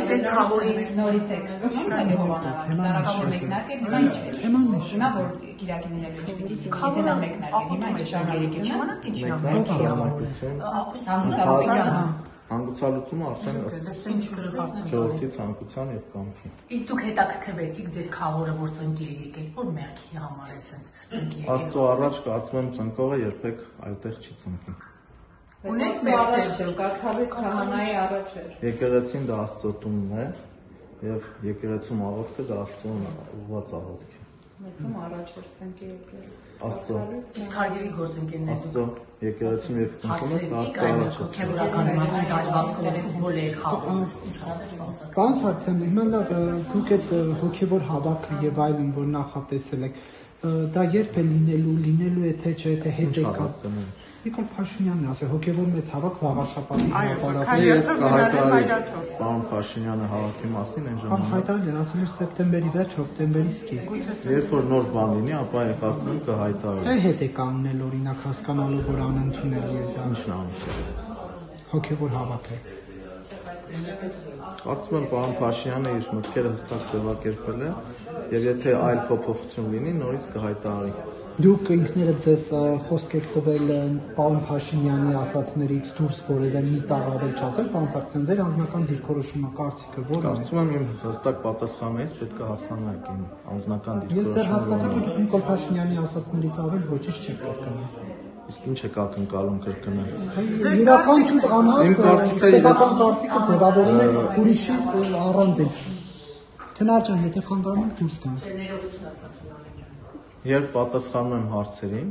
ձեր խավորից նորից եք տարակավոր մեկնարկը հիմա ինչ է։ Հիմա որ Կիրակի լինելու ինչ պիտի խավորը մեկնարկը հիմա ինչ շարունակի ժամանակ ինչն է Հանգուցալուծումը արդեն ժողովրդի ցանկության եւ կամքի։ Իսկ դուք հետաքրքրվեցիք ձեր խավորը որ ծնկի է եկել, որ մեղքի համար է sense ծնկի եկել։ Աստծո առաջ կարծում եմ ծնկողը երբեք այդտեղ չի ծնկի։ Ունեք մեղքեր, կարգավեց քահանայի առաջ էր։ Եկեղեցին դա Աստծո տունն է եւ եկեղեցում աղոթքը դա Աստծուն ուղղված աղոթք է։ Մեծում առաջ էր ծնկի եկել։ Աստծո։ Իսկ հարգելի գործընկերներ Աստծո եկեղեցում երբ ծնկում եք հացրեցիք այն հոգեվորական մասին դաջվածքով ֆուտբոլ էր խաղում։ Պարոն Սարգսյան, հիմա լավ դուք այդ հոգևոր հավաքը եւ այլն որ նախատեսել եք, դա երբ է լինելու է թե չէ, թե հետ է կապ։ Նիկոլ Փաշինյանն ասել հոգևոր մեծ հավաք վաղաշաբաթի Պարոն Փաշինյանը հավաքի մասին այն ժամանակ հայտարարել ասել էր սեպտեմբերի վերջ, հոկտեմբերի սկիզբ։ Երբ որ նոր բան լինի, ապա այն կարծում եմ կհայտարարի։ Թե հետ է կանգնել օրինակ հասկանալով որ անընդունելի է դա։ Ինչն է Հոգևոր հավաք է։ Կարծում եմ պարոն Փաշինյանը իր մտքերը հստակ ձևակերպել է եւ եթե այլ փոփոխություն լինի, նորից կհայտարարի։ Դուք ինքներդ ձեզ խոսք եք տվել պարոն Փաշինյանի ասածներից դուրս որևէ մի տաղավեր չասել, պարոն Սարգսյան, ձեր անձնական դիրքորոշումը կարծիքը ո՞րն է։ Կարծում եմ իմ հստակ պատասխաններից պետք է հասկանանք իմ անձնական Ես դեռ հասկացա, որ դիրքորոշումը։ դուք Նիկոլ Փաշինյանի ասածներից ավել ոչինչ չեք կրկնել։ Իսկ ինչ եք ակնկալում կրկնել։ Յուրաքանչյուր անհատ սեփական կարծիքը ձևավորում է ուրիշի առանձին։ Քնար ջան, եթե խանգարում եք դուրս գանք։ Երբ պատասխանում եմ հարցերին,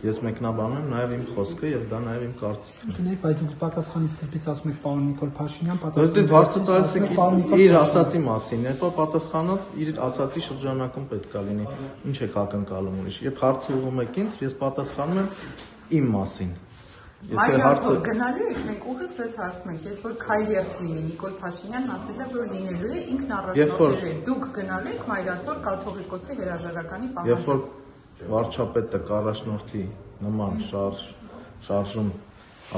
ես մեկնաբանում եմ նաև իմ խոսքը եւ դա նաև իմ կարծիքն է։ Գնայք, բայց դուք պատասխանի սկզբից ասում եք պարոն Նիկոլ Փաշինյան, Դե հարցը տալիս եք իր ասացի մասին, հետո պատասխանած իր ասացի շրջանակում պետք է լինի։ Ինչ եք ակնկալում ուրիշ։ Երբ հարցը ուղղում եք ինձ, ես պատասխանում եմ իմ մասին։ Եթե հարցը գնալու եք, մենք ուղիղ ձեզ հասնենք, երբ որ քայլերթ լինի Նիկոլ Փաշինյանն ասել է, որ լինելու է ինքն առաջնորդել է։ Դուք գնալու եք Մայրաթոր կաթողիկոսի հրաժարականի պահանջը։ Երբ որ վարչապետը կառաջնորդի նման շարժում,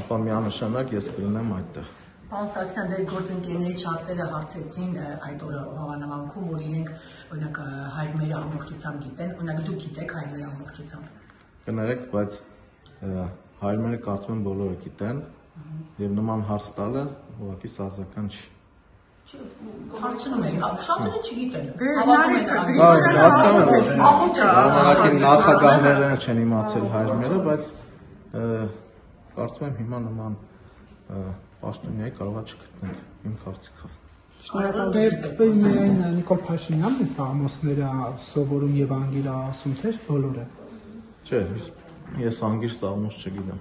ապա միանշանակ ես կլինեմ այդտեղ։ Պարոն Սարգսյան, ձեր գործընկերների շատերը հարցեցին այդ օրը հողանավանքում, որ իրենք օրինակ հայրմերը ամբողջությամբ գիտեն, օրինակ դուք գիտեք հայրմերը ամբողջությամբ։ Կներեք, բայց հայրմերը կարծում եմ բոլորը գիտեն եւ նման հարց տալը ուղղակի սազական չի։ Հարցնում եմ, շատերը չգիտեն։ Ժամանակին նախագահները չեն իմացել հայրմերը, բայց կարծում եմ հիմա նման պաշտոնյայի կարողա չգտնենք իմ կարծիքով։ Միայն Նիկոլ Փաշինյանն է սաղմոսները սովորում եւ անգիր ասում, թե բոլորը։ Չէ, ես անգիր սաղմոս չգիտեմ։